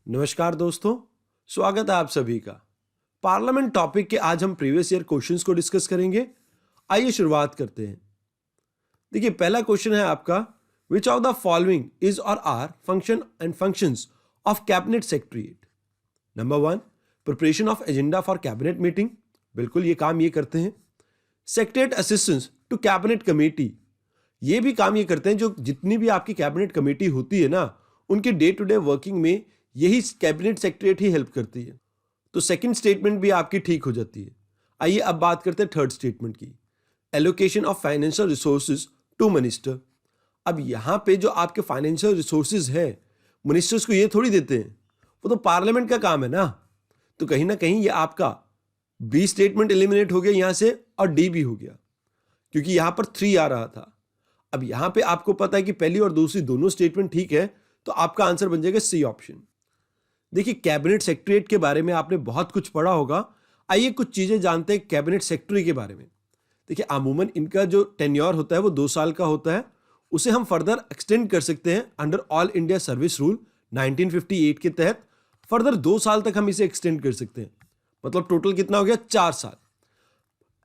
नमस्कार दोस्तों, स्वागत है आप सभी का। पार्लियामेंट टॉपिक के आज हम प्रीवियस ईयर क्वेश्चंस को डिस्कस करेंगे। आइए शुरुआत करते हैं। देखिए, पहला क्वेश्चन है आपका, which of the following is or are function and functions of cabinet secretariat. Number 1, preparation of agenda for cabinet meeting, बिल्कुल ये काम ये करते हैं। Secretariat assistance to cabinet committee, ये भी काम ये करते हैं। जो जितनी भी आपकी कैबिनेट कमेटी होती है ना, उनके डे टू डे वर्किंग में यही कैबिनेट सेक्रेटरीट ही हेल्प करती है। तो सेकंड स्टेटमेंट भी आपकी ठीक हो जाती है। आइए अब बात करते हैं थर्ड स्टेटमेंट की, allocation of financial resources to minister. अब यहां पे जो आपके फाइनेंशियल रिसोर्सेज है, मिनिस्टर्स को ये थोड़ी देते हैं, वो तो पार्लियामेंट का काम है ना। तो कहीं ना कहीं ये आपका बी स्टेटमेंट एलिमिनेट हो गया यहां से, और डी भी हो गया, क्योंकि यहां पर 3 आ रहा था। अब यहां पे आपको पता है कि पहली और दूसरी दोनों स्टेटमेंट ठीक है, तो आपका आंसर बन जाएगा सी ऑप्शन। देखिए, कैबिनेट सेक्रेटरीट के बारे में आपने बहुत कुछ पढ़ा होगा। आइए कुछ चीजें जानते हैं कैबिनेट सेक्रेटरी के बारे में। देखिए, अमूमन इनका जो टेन्योर होता है वो 2 साल का होता है। उसे हम फर्दर एक्सटेंड कर सकते हैं under all India service rule 1958 के तहत। फर्दर 2 साल तक हम इसे एक्सटेंड कर सकते हैं। मतलब टोटल कितना हो गया, 4 साल।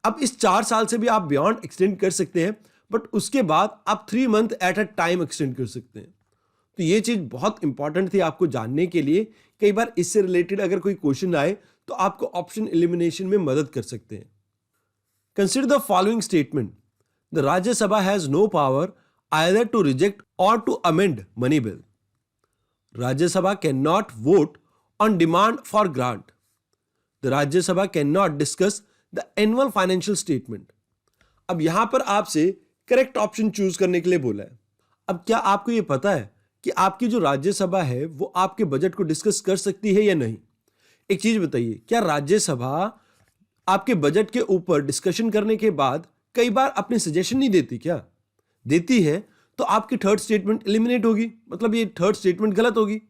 अब इस 4 साल से भी आप बियॉन्ड एक्सटेंड कर सकते हैं, बट उसके बाद आप 3 month at a time extend कर सकते हैं। तो ये चीज बहुत इंपॉर्टेंट थी आपको जानने के लिए। कई बार इससे रिलेटेड अगर कोई क्वेश्चन आए तो आपको ऑप्शन एलिमिनेशन में मदद कर सकते हैं। Consider the following statement, the Rajya Sabha has no power either to reject or to amend money bill. Rajya Sabha can not vote on demand for grant. The Rajya Sabha can not discuss the annual financial statement. अब यहां पर आपसे correct option choose करने के लिए बोला है। अब क्या आपको यह पता है कि आपकी जो राज्यसभा है वो आपके बजट को डिस्कस कर सकती है या नहीं? एक चीज बताइए, क्या राज्यसभा आपके बजट के ऊपर डिस्कशन करने के बाद कई बार अपने सजेशन नहीं देती? क्या देती है? तो आपकी थर्ड स्टेटमेंट एलिमिनेट होगी, मतलब ये थर्ड स्टेटमेंट गलत होगी।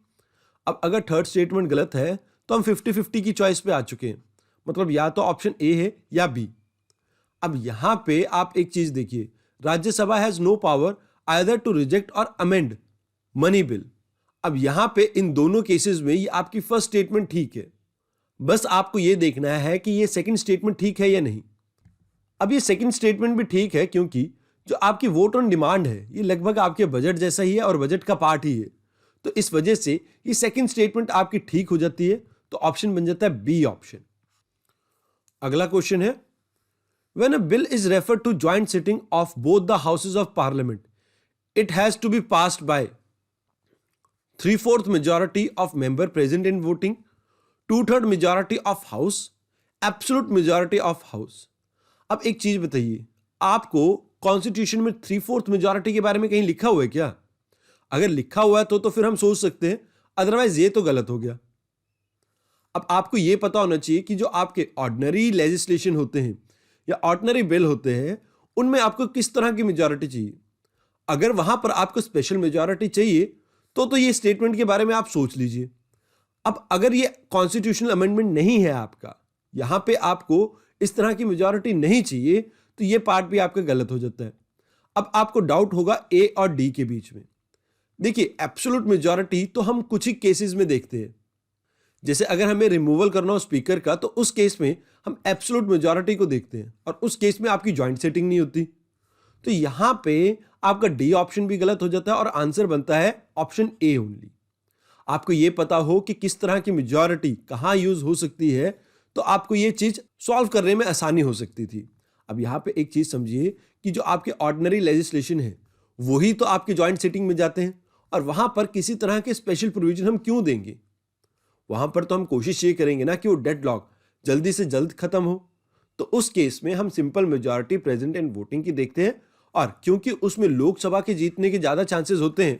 अब अगर थर्ड स्टेटमेंट गलत है तो हम 50-50 की चॉइस पे आ चुके हैं। मतलब या तो ऑप्शन ए है या बी। अब यहां पे आप एक चीज देखिए, Rajya Sabha has no power either to reject or amend money bill. अब यहां पे इन दोनों केसेस में ये आपकी फर्स्ट स्टेटमेंट ठीक है। बस आपको ये देखना है कि ये सेकंड स्टेटमेंट ठीक है या नहीं। अब ये सेकंड स्टेटमेंट भी ठीक है, क्योंकि जो आपकी वोट ऑन डिमांड है ये लगभग आपके बजट जैसा ही है और बजट का पार्ट ही है। तो इस वजह से ये सेकंड स्टेटमेंट आपकी ठीक हो जाती है। तो ऑप्शन बन जाता है बी ऑप्शन। अगला क्वेश्चन है, when a bill is referred to joint sitting of both the houses of parliament, it has to be passed by 3/4 majority of member present in voting, 2/3 majority of house, absolute majority of house। अब एक चीज बताइए, आपको constitution में 3/4 majority के बारे में कहीं लिखा हुआ है क्या? अगर लिखा हुआ है तो फिर हम सोच सकते हैं, अदरवाइज ये तो गलत हो गया। अब आपको ये पता होना चाहिए कि जो आपके ऑर्डिनरी लेजिस्लेशन होते हैं या ऑर्डिनरी बिल होते हैं, उनमें आपको किस तरह की मेजोरिटी चाहिए। अगर वहां पर आपको स्पेशल मेजोरिटी चाहिए तो ये स्टेटमेंट के बारे में आप सोच लीजिए। अब अगर ये कॉन्स्टिट्यूशनल अमेंडमेंट नहीं है आपका, यहां पे आपको इस तरह की मेजॉरिटी नहीं चाहिए, तो ये पार्ट भी आपका गलत हो जाता है। अब आपको डाउट होगा ए और डी के बीच में। देखिए, एब्सोल्यूट मेजॉरिटी तो हम कुछ ही केसेस में देखते हैं। जैसे अगर हमें रिमूवल करना हो स्पीकर का, तो उस केस में हम एब्सोल्यूट मेजॉरिटी को देखते हैं, और उस केस में आपकी ज्वाइंट सेटिंग नहीं होती। तो यहां पे आपका डी ऑप्शन भी गलत हो जाता है और आंसर बनता है ऑप्शन ए ओनली। आपको यह पता हो कि किस तरह की मेजॉरिटी कहां यूज हो सकती है, तो आपको यह चीज सॉल्व करने में आसानी हो सकती थी। अब यहां पे एक चीज समझिए कि जो आपके ऑर्डिनरी लेजिस्लेशन है वही तो आपके ज्वाइंट सेटिंग में जाते हैं, और वहां पर किसी तरह के स्पेशल प्रोविजन हम क्यों देंगे? वहां पर तो हम कोशिश ये करेंगे ना कि वो डेडलॉक जल्दी से जल्द खत्म हो। तो उस केस में हम simple majority present in voting की देखते हैं, और क्योंकि उसमें लोकसभा के जीतने के ज्यादा चांसेस होते हैं,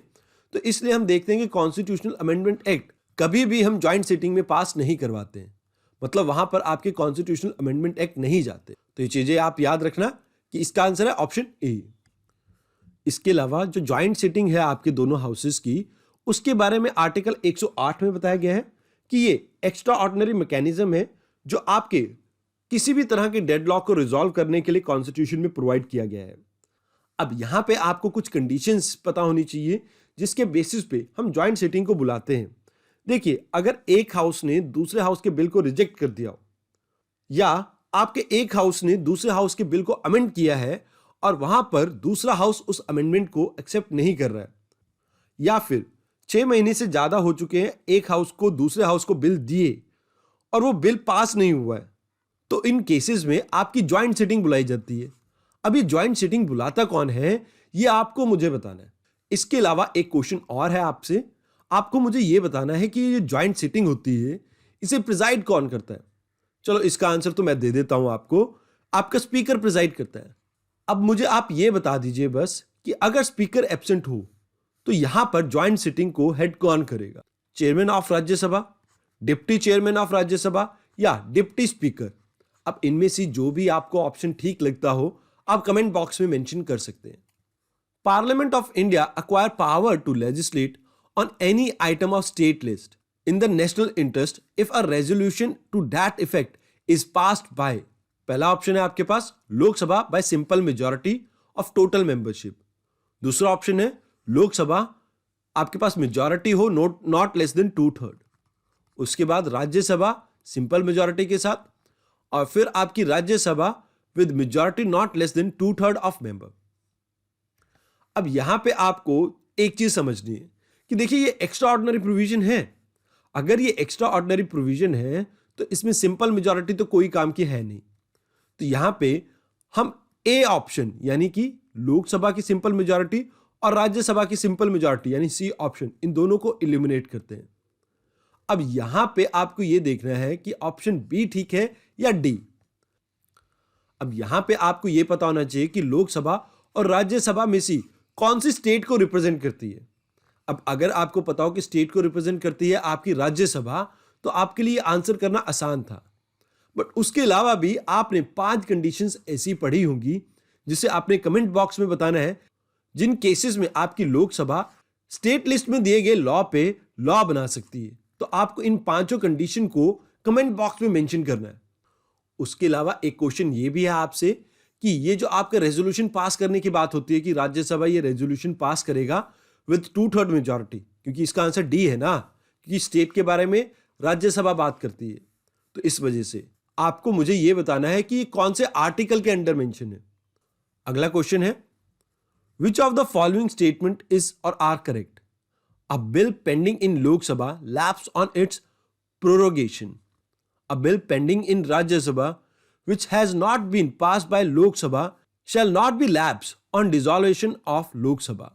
तो इसलिए हम देखते हैं कि कॉन्स्टिट्यूशनल अमेंडमेंट एक्ट कभी भी हम ज्वाइंट सिटिंग में पास नहीं करवाते हैं। मतलब वहां पर आपके कॉन्स्टिट्यूशनल अमेंडमेंट एक्ट नहीं जाते। तो ये चीजें आप याद रखना कि इसका आंसर है ऑप्शन ए। इसके अलावा जो ज्वाइंट सिटिंग है आपके दोनों हाउसेस की, उसके बारे में आर्टिकल 108 में बताया गया है कि ये एक्स्ट्रा ऑर्डिनरी मैकेनिज्म है जो आपके किसी भी तरह के डेडलॉक को रिजॉल्व करने के लिए कॉन्स्टिट्यूशन में प्रोवाइड किया गया है। अब यहां पे आपको कुछ कंडीशंस पता होनी चाहिए जिसके बेसिस पे हम ज्वाइंट सिटिंग को बुलाते हैं। देखिए, अगर एक हाउस ने दूसरे हाउस के बिल को रिजेक्ट कर दिया हो, या आपके एक हाउस ने दूसरे हाउस के बिल को अमेंड किया है और वहां पर दूसरा हाउस उस अमेंडमेंट को एक्सेप्ट नहीं कर रहा है, या फिर 6 महीने से ज्यादा हो चुके हैं एक हाउस को दूसरे हाउस को बिल दिए और वो बिल पास नहीं हुआ है, तो इन केसेस में आपकी ज्वाइंट सिटिंग बुलाई जाती है। अब ये ज्वाइंट सिटिंग बुलाता कौन है, ये आपको मुझे बताना है। इसके अलावा एक क्वेश्चन और है आपसे, आपको मुझे ये बताना है कि ये ज्वाइंट सिटिंग होती है, इसे प्रिजाइड कौन करता है। चलो इसका आंसर तो मैं दे देता हूं आपको, आपका स्पीकर प्रिजाइड करता है। अब मुझे आप ये बता दीजिए बस कि अगर स्पीकर एब्सेंट हो तो यहां पर ज्वाइंट सिटिंग को हेड कौन करेगा, chairman of Rajya Sabha, deputy chairman of Rajya Sabha, या डिप्टी स्पीकर। अब इनमें से जो भी आपको ऑप्शन ठीक लगता हो आप कमेंट बॉक्स में मेंशन कर सकते हैं। Parliament of India acquire power to legislate on any item of state list in the national interest if a resolution to that effect is passed by, पहला ऑप्शन है आपके पास Lok Sabha by simple majority of total membership, दूसरा option है लोकसभा आपके पास majority हो not less than 2/3, उसके बाद राज्यसभा सिंपल मेजॉरिटी के साथ, और फिर आपकी Rajya Sabha with majority not less than 2/3 of member. अब यहां पे आपको एक चीज समझनी है कि देखिए ये एक्स्ट्रा ऑर्डिनरी प्रोविजन है। अगर ये एक्स्ट्रा ऑर्डिनरी प्रोविजन है तो इसमें सिंपल मेजॉरिटी तो कोई काम की है नहीं, तो यहां पे हम ए ऑप्शन यानी कि लोकसभा की सिंपल मेजॉरिटी और राज्यसभा की सिंपल मेजॉरिटी यानी सी ऑप्शन, इन दोनों को एलिमिनेट करते हैं। अब यहां पे आपको यह देखना है कि ऑप्शन बी ठीक है या डी। अब यहां पे आपको यह पता होना चाहिए कि लोकसभा और राज्यसभा में से कौन सी स्टेट को रिप्रेजेंट करती है। अब अगर आपको पता हो कि स्टेट को रिप्रेजेंट करती है आपकी राज्यसभा, तो आपके लिए आंसर करना आसान था। बट उसके अलावा भी आपने 5 कंडीशंस ऐसी पढ़ी होंगी जिसे आपने कमेंट बॉक्स में बताना है, जिन केसेस में आपकी लोकसभा स्टेट लिस्ट में दिए गए लॉ पे लॉ बना सकती है। तो आपको इन 5 कंडीशन को कमेंट बॉक्स में मेंशन करना है। उसके अलावा एक क्वेश्चन ये भी है आपसे कि ये जो आपका रेजोल्यूशन पास करने की बात होती है कि राज्यसभा ये रेजोल्यूशन पास करेगा विद 2/3 मेजॉरिटी, क्योंकि इसका आंसर डी है ना, क्योंकि स्टेट के बारे में राज्यसभा बात करती है, तो इस वजह से आपको मुझे यह बताना है कि कौन से आर्टिकल के अंडर मेंशन है। अगला क्वेश्चन है, which of the following statement is or are correct, a bill pending in Lok Sabha lapse on its prorogation, a bill pending in Rajya Sabha which has not been passed by Lok Sabha shall not be lapse on dissolution of Lok Sabha।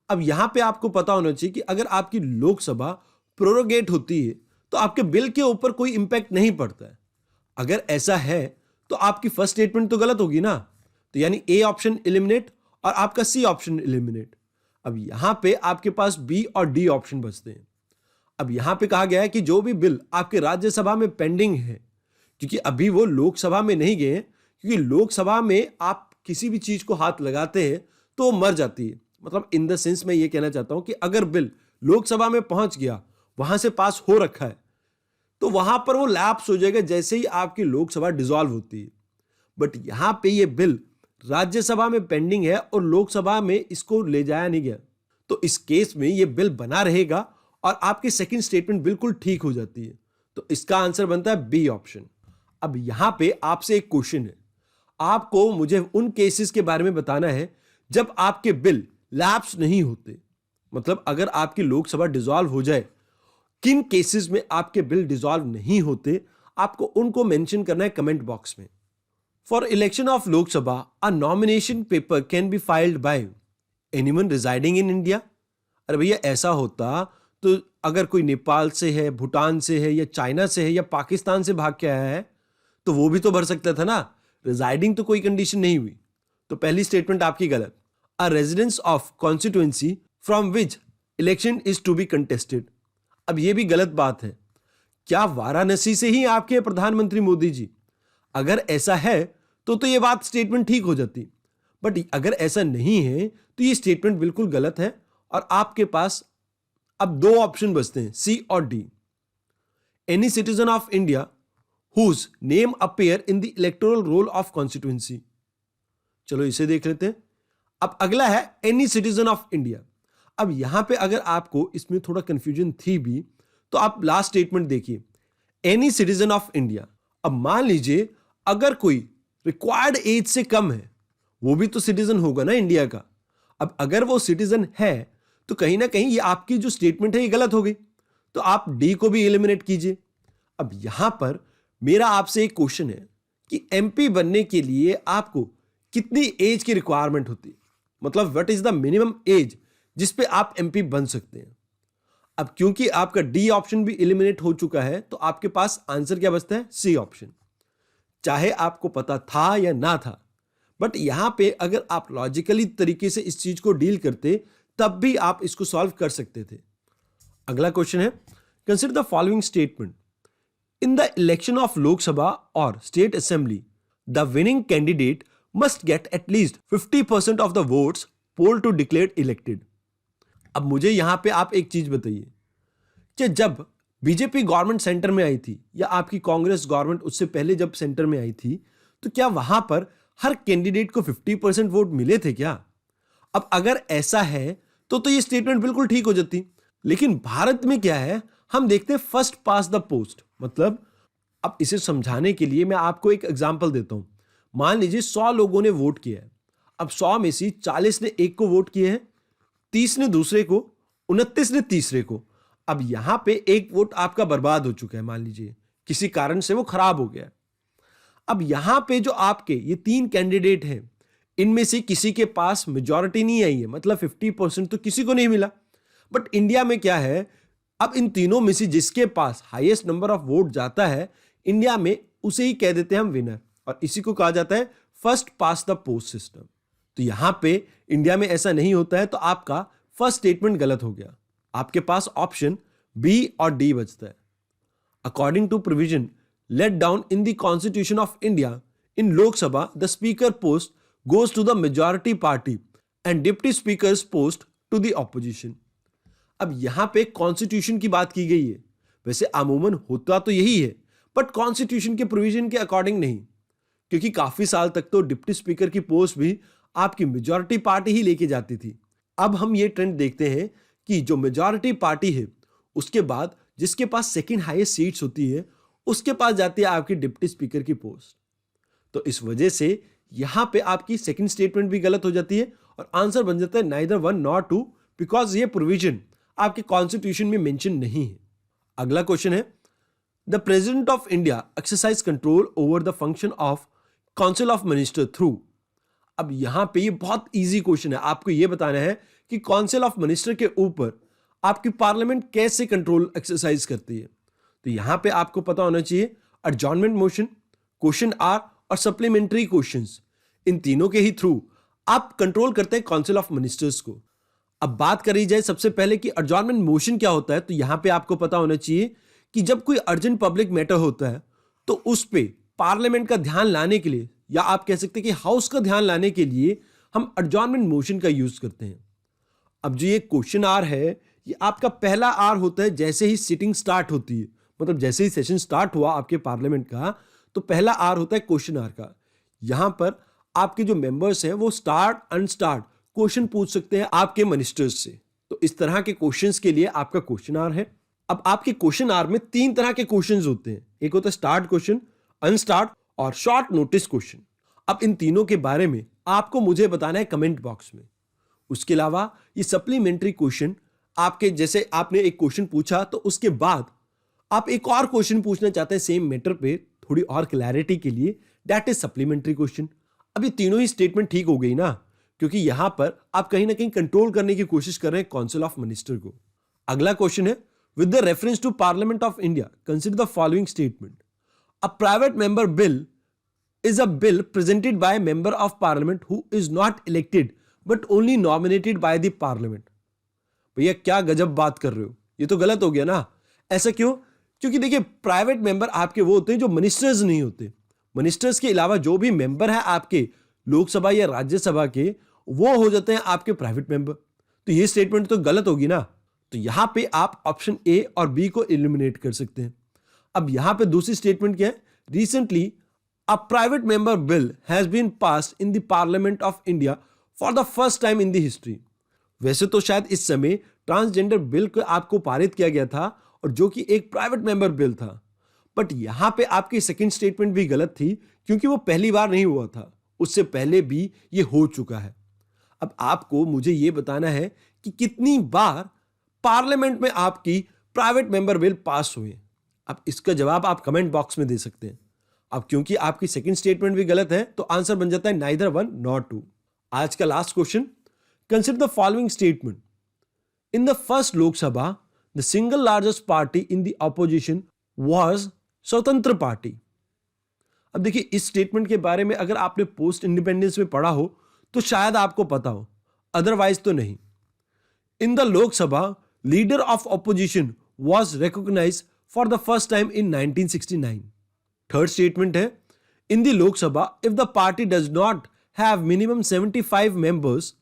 अब यहां पे आपको पता होना चाहिए कि अगर आपकी लोकसभा प्रोरोगेट होती है तो आपके बिल के ऊपर कोई इंपैक्ट नहीं पड़ता है। अगर ऐसा है तो आपकी फर्स्ट स्टेटमेंट तो गलत होगी ना, तो यानी ए ऑप्शन एलिमिनेट और आपका सी ऑप्शन एलिमिनेट। अब यहां पे आपके पास बी और डी ऑप्शन बचते हैं। अब यहां पे कहा गया है कि जो भी बिल आपके राज्यसभा में पेंडिंग है, क्योंकि अभी वो लोकसभा में नहीं गए, क्योंकि लोकसभा में आप किसी भी चीज को हाथ लगाते हैं तो वो मर जाती है। मतलब इन द सेंस मैं ये कहना चाहता हूं कि अगर बिल लोकसभा में पहुंच गया, वहां से पास हो रखा है, तो वहां पर वो लैप्स हो जाएगा जैसे ही आपकी लोकसभा डिसॉल्व होती है। बट यहां पे ये बिल राज्यसभा में पेंडिंग है और लोकसभा में इसको ले जाया नहीं गया, तो इस केस में ये बिल बना रहेगा और आपकी सेकंड स्टेटमेंट बिल्कुल ठीक हो जाती है। तो इसका आंसर बनता है बी ऑप्शन। अब यहां पे आपसे एक क्वेश्चन है, आपको मुझे उन केसेस के बारे में बताना है जब आपके बिल लैप्स नहीं होते। मतलब अगर आपकी लोकसभा डिसॉल्व हो जाए, किन केसेस में आपके बिल डिसॉल्व नहीं होते, आपको उनको मेंशन करना है कमेंट बॉक्स में। For election of Lok Sabha a nomination paper can be filed by anyone residing in India. अरे भैया ऐसा होता तो अगर कोई नेपाल से है, भूटान से है, या चाइना से है, या पाकिस्तान से भाग के आया है, तो वो भी तो भर सकता था ना। रिजाइडिंग तो कोई कंडीशन नहीं हुई, तो पहली स्टेटमेंट आपकी गलत। A residence of constituency from which election is to be contested, अब ये भी गलत बात है। क्या वाराणसी से ही आपके प्रधानमंत्री मोदी जी? अगर ऐसा है तो ये बात स्टेटमेंट ठीक हो जाती, बट अगर ऐसा नहीं है तो ये स्टेटमेंट बिल्कुल गलत है और आपके पास अब 2 ऑप्शन बचते हैं, सी और D. Any citizen of India whose name appear in the electoral roll of constituency। चलो इसे देख लेते हैं। अब अगला है एनी सिटीजन ऑफ इंडिया। अब यहां पे अगर आपको इसमें थोड़ा कंफ्यूजन थी भी, तो आप लास्ट स्टेटमेंट देखिए, एनी सिटीजन ऑफ इंडिया। अब मान लीजिए अगर कोई रिक्वायर्ड एज से कम है, वो भी तो सिटीजन होगा ना इंडिया का। अब अगर वो सिटीजन है तो कहीं ना कहीं ये आपकी जो स्टेटमेंट है ये गलत हो गई, तो आप डी को भी एलिमिनेट कीजिए। अब यहां पर मेरा आपसे एक क्वेश्चन है कि एमपी बनने के लिए आपको कितनी एज की रिक्वायरमेंट होती है, मतलब what is the minimum age जिस पे आप एमपी बन सकते हैं। अब क्योंकि आपका डी ऑप्शन भी एलिमिनेट हो चुका है तो आपके पास आंसर क्या बचता है, सी ऑप्शन। चाहे आपको पता था या ना था, बट यहां पे अगर आप लॉजिकली तरीके से इस चीज को डील करते तब भी आप इसको सॉल्व कर सकते थे। अगला क्वेश्चन है, consider the following statement. In the election of Lok Sabha or state assembly the winning candidate must get at least 50% of the votes poll to declare elected. अब मुझे यहां पे आप एक चीज बताइए कि जब बीजेपी गवर्नमेंट सेंटर में आई थी या आपकी कांग्रेस गवर्नमेंट उससे पहले जब सेंटर में आई थी, तो क्या वहां पर हर कैंडिडेट को 50% वोट मिले थे क्या? अब अगर ऐसा है तो ये स्टेटमेंट बिल्कुल ठीक हो जाती। लेकिन भारत में क्या है, हम देखते हैं फर्स्ट पास द पोस्ट। मतलब अब इसे समझाने के लिए मैं आपको एक एग्जांपल देता हूं। मान लीजिए 100 लोगों ने वोट किया है। अब 100 में से 40 ने एक को वोट किए हैं, 30 ने दूसरे को, 29 ने तीसरे को। अब यहां पे एक वोट आपका बर्बाद हो चुका है, मान लीजिए किसी कारण से वो खराब हो गया। अब यहां पे जो आपके ये 3 कैंडिडेट हैं, इनमें से किसी के पास मेजॉरिटी नहीं आई है, मतलब 50% तो किसी को नहीं मिला। बट इंडिया में क्या है, अब इन तीनों में से जिसके पास हाईएस्ट नंबर ऑफ वोट जाता है इंडिया में, उसे ही कह देते हैं हम विनर, और इसी को कहा जाता है first pass the post system. तो यहां पे इंडिया में ऐसा नहीं होता है, तो आपका फर्स्ट स्टेटमेंट गलत हो गया। आपके पास ऑप्शन बी और डी बचता है। According to provision let down in the constitution of India, in Lok Sabha the speaker post goes to the majority party and deputy speaker's post to the opposition। अब यहां पे कॉन्स्टिट्यूशन की बात की गई है, वैसे अमूमन होता तो यही है, बट कॉन्स्टिट्यूशन के प्रोविजन के अकॉर्डिंग नहीं, क्योंकि काफी साल तक तो डिप्टी स्पीकर की पोस्ट भी आपकी मेजॉरिटी पार्टी ही लेके जाती थी। अब हम ये ट्रेंड देखते हैं कि जो मेजॉरिटी पार्टी है उसके बाद जिसके पास सेकंड हाईएस्ट सीट्स होती है उसके पास जाती है आपकी डिप्टी स्पीकर की पोस्ट। तो इस वजह से यहां पे आपकी सेकंड स्टेटमेंट भी गलत हो जाती है और आंसर बन जाता है नाइदर 1 नॉर 2, बिकॉज ये प्रोविजन आपके कॉन्स्टिट्यूशन में मेंशन नहीं है। अगला क्वेश्चन है, the president of India exercise control over the function of council of minister through. अब यहां पे ये बहुत इजी क्वेश्चन है, आपको ये बताना है कि काउंसिल ऑफ मिनिस्टर के ऊपर आपकी पार्लियामेंट कैसे कंट्रोल एक्सरसाइज करती है। तो यहां पे आपको पता होना चाहिए एडजॉर्नमेंट मोशन, क्वेश्चन आर और सप्लीमेंट्री क्वेश्चंस, इन तीनों के ही थ्रू आप कंट्रोल करते हैं काउंसिल ऑफ मिनिस्टर्स को। अब बात करी जाए सबसे पहले कि एडजॉर्नमेंट मोशन क्या होता है, तो यहां पे आपको पता होना चाहिए कि जब कोई अर्जेंट पब्लिक मैटर होता है तो उस पे पार्लियामेंट का ध्यान लाने के लिए, या आप कह सकते हैं कि हाउस का ध्यान लाने के लिए हम एडजॉर्नमेंट मोशन का यूज करते हैं। अब जो ये क्वेश्चन आर है, ये आपका पहला आर होता है जैसे ही सिटिंग स्टार्ट होती है, मतलब जैसे ही सेशन स्टार्ट हुआ आपके पार्लियामेंट का, तो पहला आर होता है क्वेश्चन आर का। यहां पर आपके जो मेंबर्स हैं वो स्टार्ट अनस्टार्ट क्वेश्चन पूछ सकते हैं आपके मिनिस्टर्स से। तो इस तरह के क्वेश्चंस के लिए आपका क्वेश्चन आर है। अब आपके क्वेश्चन आर में 3 तरह के क्वेश्चंस होते हैं, एक होता है स्टार्ट क्वेश्चन, अनस्टार्ट और शॉर्ट नोटिस क्वेश्चन। अब इन तीनों के बारे में आपको मुझे बताना है कमेंट बॉक्स में। उसके अलावा ये सप्लीमेंट्री क्वेश्चन आपके, जैसे आपने एक क्वेश्चन पूछा तो उसके बाद आप एक और क्वेश्चन पूछना चाहते हैं सेम मैटर पे थोड़ी और क्लैरिटी के लिए, दैट इज सप्लीमेंट्री क्वेश्चन। अब ये तीनों ही स्टेटमेंट ठीक हो गई ना, क्योंकि यहां पर आप कहीं ना कहीं कंट्रोल करने की कोशिश कर रहे हैं काउंसिल ऑफ मिनिस्टर को। अगला क्वेश्चन है, with the reference to parliament of India consider the following statement. A private member bill is a bill presented by a member of parliament who is not elected but only nominated by the parliament। भैया क्या गजब बात कर रहे हो, ये तो गलत हो गया ना। ऐसा क्यों? क्योंकि देखिए प्राइवेट मेंबर आपके वो होते हैं जो मिनिस्टर्स नहीं होते। मिनिस्टर्स के अलावा जो भी मेंबर है आपके लोकसभा या राज्यसभा के, वो हो जाते हैं आपके प्राइवेट मेंबर। तो ये स्टेटमेंट तो गलत होगी ना। तो यहां पे आप ऑप्शन ए और बी को एलिमिनेट कर सकते हैं। अब यहां पे दूसरी स्टेटमेंट क्या है, recently a private member bill has been passed in the Parliament of India for the first time in the history। वैसे तो शायद इस समय ट्रांसजेंडर बिल को आपको पारित किया गया था और जो कि एक प्राइवेट मेंबर बिल था। बट यहां पे आपकी सेकंड स्टेटमेंट भी गलत थी, क्योंकि वो पहली बार नहीं हुआ था, उससे पहले भी ये हो चुका है। अब आपको मुझे ये बताना है कि कितनी बार पार्लियामेंट में आपकी प्राइवेट मेंबर बिल पास हुए। अब इसका जवाब आप कमेंट बॉक्स में दे सकते हैं। अब क्योंकि आपकी सेकंड स्टेटमेंट भी गलत है, तो आंसर बन जाता है नाइदर वन नॉर टू। आज का last question, consider the following statement. In the first Lok Sabha the single largest party in the opposition was Swatantra party. अब देखिए, इस स्टेटमेंट के बारे में अगर आपने पोस्ट इंडिपेंडेंस में पढ़ा हो तो शायद आपको पता हो, अदरवाइज तो नहीं। In the Lok Sabha leader of opposition was recognised for the first time in 1969। Third statement है, in the Lok Sabha if the party does not have minimum 75 members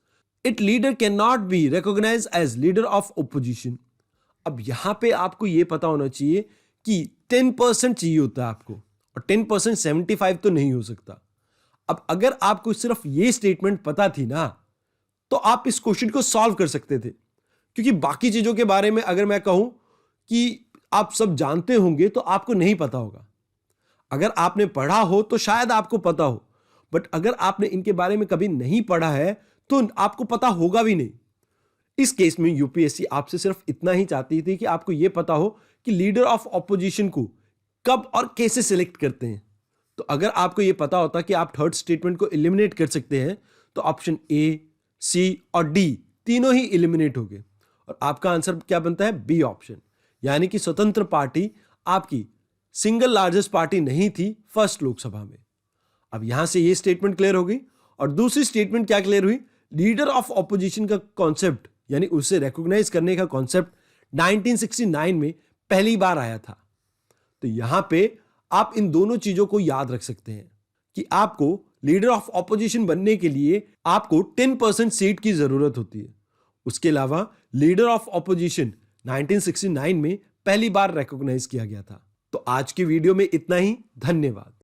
it leader can not be recognised as leader of opposition. अब यहां पे आपको यह पता होना चाहिए कि 10% चाहिए होता है आपको, और 10% 75 तो नहीं हो सकता। अब अगर आपको सिर्फ ये स्टेटमेंट पता थी ना, तो आप इस क्वेश्चन को सॉल्व कर सकते थे, क्योंकि बाकी चीजों के बारे में अगर मैं कहूं कि आप सब जानते होंगे तो आपको नहीं पता होगा। अगर आपने पढ़ा हो तो शायद आपको पता हो, बट अगर आपने इनके बारे में कभी नहीं पढ़ा है तो आपको पता होगा भी नहीं। इस केस में यूपीएससी आपसे सिर्फ इतना ही चाहती थी कि आपको यह पता हो कि लीडर ऑफ ऑपोजिशन को कब और कैसे सिलेक्ट करते हैं। तो अगर आपको यह पता होता कि आप थर्ड स्टेटमेंट को एलिमिनेट कर सकते हैं, तो ऑप्शन ए, सी और डी तीनों ही एलिमिनेट हो गए, और आपका आंसर क्या बनता है? बी ऑप्शन, यानी कि स्वतंत्र पार्टी आपकी सिंगल लार्जेस्ट पार्टी नहीं थी फर्स्ट लोकसभा में। अब यहां से ये स्टेटमेंट क्लियर हो गई, और दूसरी स्टेटमेंट क्या क्लियर हुई? लीडर ऑफ ऑपोजिशन का कॉन्सेप्ट, यानी उसे रिकॉग्नाइज करने का कॉन्सेप्ट 1969 में पहली बार आया था। तो यहां पे आप इन दोनों चीजों को याद रख सकते हैं कि आपको लीडर ऑफ ऑपोजिशन बनने के लिए आपको 10% सीट की जरूरत होती है। उसके अलावा लीडर ऑफ ऑपोजिशन 1969 में पहली बार रिकॉग्नाइज किया गया था। तो आज की वीडियो में इतना ही। धन्यवाद।